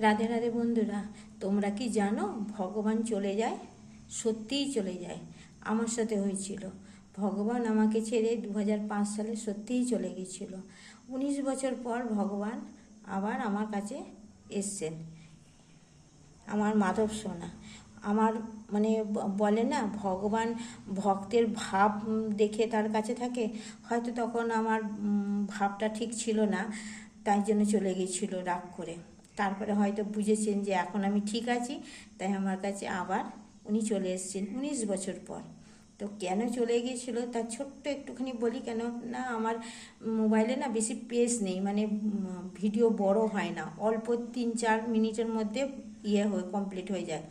রাধে রাধে বন্ধুরা, তোমরা কি জানো ভগবান চলে যায়? সত্যিই চলে যায়। আমার সাথে হয়েছিল। ভগবান আমাকে ছেড়ে 2005 সালে সত্যিই চলে গিয়েছিল। 19 বছর পর ভগবান আবার আমার কাছে এসছেন। আমার মাধব সোনা আমার মানে বলে না, ভগবান ভক্তের ভাব দেখে তার কাছে থাকে। হয়তো তখন আমার ভাবটা ঠিক ছিল না, তাই জন্য চলে গিয়েছিল রাগ করে। তারপরে হয়তো বুঝেছেন যে এখন আমি ঠিক আছি, তাই আমার কাছে আবার উনি চলে এসেছেন 19 বছর পর। তো কেন চলে গিয়েছিল তার ছোট্ট একটুখানি বলি। কেন না, আমার মোবাইলে না বেশি স্পেস নেই, মানে ভিডিও বড় হয় না, অল্প 3-4 মিনিটের মধ্যে কমপ্লিট হয়ে যায়।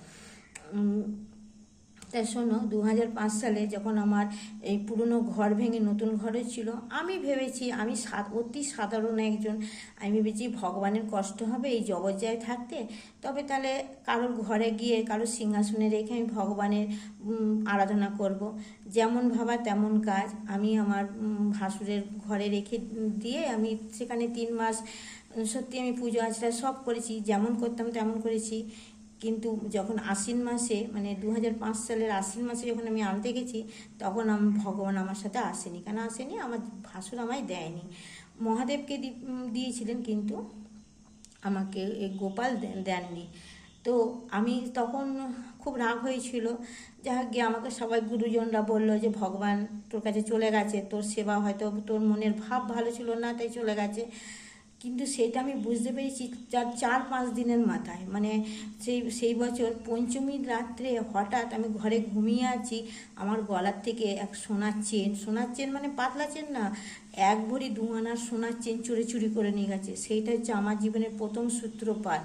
তাই শোনো, 2005 সালে যখন আমার এই পুরনো ঘর ভেঙে নতুন ঘরে ছিল, আমি ভেবেছি আমি অতি সাধারণ একজন। আমি ভেবেছি ভগবানের কষ্ট হবে এই জগজ্জায় থাকতে, তবে তাহলে কারোর ঘরে গিয়ে কারোর সিংহাসনে রেখে আমি ভগবানের আরাধনা করব। যেমন ভাবা তেমন কাজ। আমি আমার ভাসুরের ঘরে রেখে দিয়ে আমি সেখানে 3 মাস সত্যি আমি পুজো আচরা সব করেছি, যেমন করতাম তেমন করেছি। কিন্তু যখন আশ্বিন মাসে, মানে 2005 সালের আশ্বিন মাসে যখন আমি আনতে গেছি, তখন ভগবান আমার সাথে আসেনি। কেন আসেনি? আমার ভাসুর আমায় দেয়নি। মহাদেবকে দিয়েছিলেন, কিন্তু আমাকে এই গোপাল দেননি। তো আমি তখন খুব রাগ হয়েছিল। যাই গিয়ে আমাকে সবাই গুরুজনরা বলল যে ভগবান তোর কাছে চলে গেছে, তোর সেবা হয়তো তোর মনের ভাব ভালো ছিল না, তাই চলে গেছে। কিন্তু সেটা আমি বুঝতে পেরেছি 4-5 দিনের মাথায়। মানে সেই বছর পঞ্চমীর রাত্রে হঠাৎ আমি ঘরে ঘুমিয়ে আছি, আমার গলার থেকে এক সোনার চেন মানে পাতলা চেন না, 1 ভরি 2 আনার সোনার চেন চুরি করে নিয়ে গেছে। সেইটা হচ্ছে আমার জীবনের প্রথম সূত্রপাত।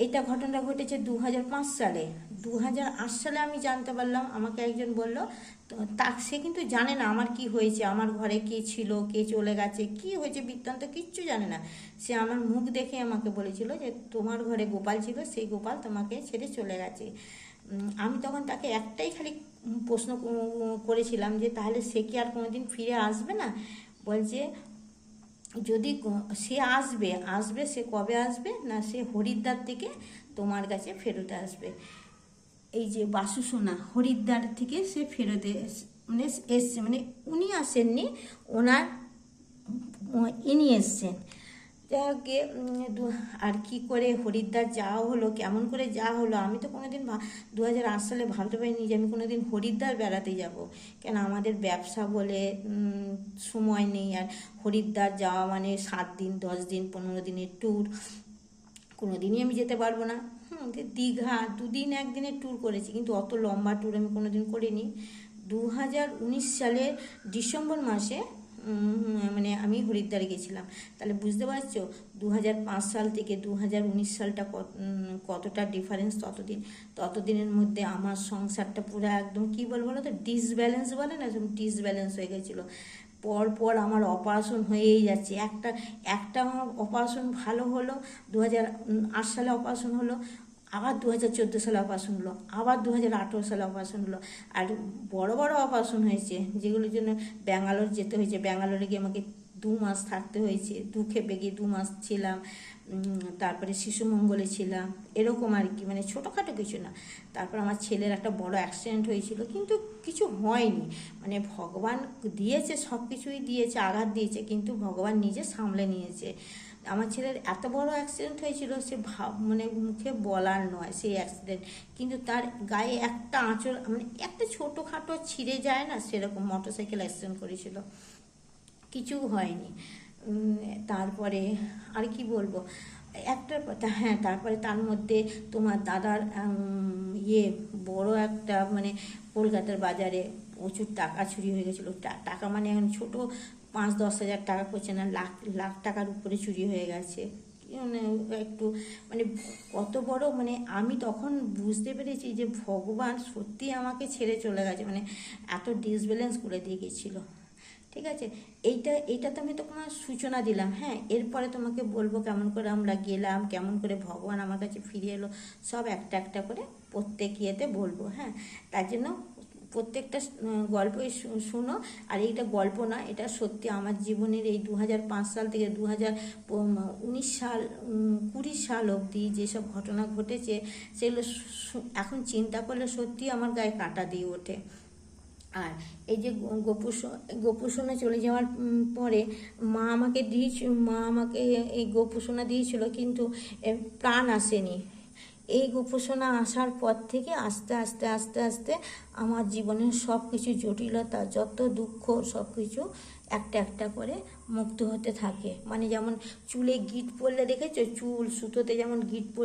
এটা ঘটনাটা ঘটেছে 2005 সালে। 2008 সালে আমি জানতে পারলাম, আমাকে একজন বলল। তো সে কিন্তু জানে না আমার কি হয়েছে, আমার ঘরে কে ছিল, কে চলে গেছে, কি হয়েছে বৃত্তান্ত কিচ্ছু জানে না। সে আমার মুখ দেখে আমাকে বলেছিল যে তোমার ঘরে গোপাল ছিল, সেই গোপাল তোমাকে ছেড়ে চলে গেছে। আমি তখন তাকে একটাই খালি প্রশ্ন করেছিলাম যে তাহলে সে কি আর কোনোদিন ফিরে আসবে না? বলছে যদি সে আসবে সে কবে আসবে না, সে হরিদ্বার থেকে তোমার কাছে ফেরত আসবে। এই যে বাসু সোনা হরিদ্বার থেকে সে ফেরত মানে এসছে, মানে উনি আসেননি, ওনার ইনি এসছেন। যাই হোক, আর কি করে হরিদ্বার যাওয়া হলো, কেমন করে যাওয়া হলো, আমি তো কোনোদিন 2008 সালে ভাবতে পারিনি যে আমি কোনোদিন হরিদ্বার বেড়াতে যাব। কেন আমাদের ব্যবসা বলে সময় নেই। আর হরিদ্বার যাওয়া মানে 7 দিন 10 দিন 15 দিনের ট্যুর, কোনো দিনই আমি যেতে পারবো না। দীঘা 2 দিন 1 দিনের ট্যুর করেছি, কিন্তু অত লম্বা ট্যুর আমি কোনো দিন করিনি। 2019 সালের ডিসেম্বর মাসে মানে আমি হরিদ্বারে গেছিলাম। তাহলে বুঝতে পারছো 2005 সাল থেকে 2019 সালটা কতটা ডিফারেন্স। ততদিনের মধ্যে আমার সংসারটা পুরো একদম কী বলবো তো, ডিসব্যালেন্স বলে না, ডিসব্যালেন্স হয়ে গেছিলো। পর আমার অপারেশন হয়েই যাচ্ছে। একটা আমার অপারেশন ভালো হলো, 2008 সালে অপারেশন হলো, আবার 2014 সালে অপারেশন হলো, আবার 2018 সালে অপারেশন হলো। আর বড় বড় অপারেশন হয়েছে, যেগুলোর জন্য ব্যাঙ্গালোর যেতে হয়েছে। ব্যাঙ্গালোরে গিয়ে আমাকে 2 মাস থাকতে হয়েছে, খেপে গিয়ে 2 মাস ছিলাম। তারপরে শিশুমঙ্গলে ছিলাম, এরকম আর কি, মানে ছোটোখাটো কিছু না। তারপর আমার ছেলের একটা বড় অ্যাক্সিডেন্ট হয়েছিল, কিন্তু কিছু হয়নি। মানে ভগবান দিয়েছে, সব কিছুই দিয়েছে, আঘাত দিয়েছে, কিন্তু ভগবান নিজে সামলে নিয়েছে। আমার ছেলের এত বড় অ্যাক্সিডেন্ট হয়েছিল, সে মানে মুখে বলার নয় সেই অ্যাক্সিডেন্ট। কিন্তু তার গায়ে একটা আঁচড়, মানে একটা ছোটোখাটো ছিঁড়ে যায় না, সেরকম মোটরসাইকেল অ্যাক্সিডেন্ট করেছিল, কিছু হয়নি। তারপরে আর কি বলবো, একটা কথা, হ্যাঁ, তারপরে তার মধ্যে তোমার দাদার বড় একটা, মানে কলকাতার বাজারে প্রচুর টাকা চুরি হয়ে গেছিলো। টাকা মানে এখন ছোটো 5-10 হাজার টাকা করছে না, লাখ লাখ টাকার উপরে চুরি হয়ে গেছে। মানে একটু মানে কত বড়, মানে আমি তখন বুঝতে পেরেছি যে ভগবান সত্যি আমাকে ছেড়ে চলে গেছে, মানে এত ডিসব্যালেন্স করে দিয়ে গেছিলো। ঠিক আছে, এইটা তো আমি তোমার সূচনা দিলাম। হ্যাঁ, এরপরে তোমাকে বলবো কেমন করে আমরা গেলাম, কেমন করে ভগবান আমার কাছে ফিরে এলো, সব একটা একটা করে প্রত্যেক ইয়েতে বলবো। হ্যাঁ, তার জন্য প্রত্যেকটা গল্পই শুনো। আর এইটা গল্প না, এটা সত্যি আমার জীবনের এই 2005 সাল থেকে 2019 সাল 20 সাল অবধি যেসব ঘটনা ঘটেছে সেগুলো এখন চিন্তা করলে সত্যি আমার গায়ে কাঁটা দিয়ে ওঠে। আর এই যে গোপুসোনা চলে যাওয়ার পরে মা আমাকে এই গোপুসোনা দিয়েছিল, কিন্তু প্রাণ আসেনি। এই গোপুসোনা আসার পর থেকে আস্তে আস্তে আস্তে আস্তে আমার জীবনের সব কিছু জটিলতা, যত দুঃখ, সব কিছু একটা একটা করে মুক্ত হতে থাকে। মানে যেমন চুলে গিঁট পড়লে দেখেছো, চুল সুতোতে যেমন গিঁট পড়লে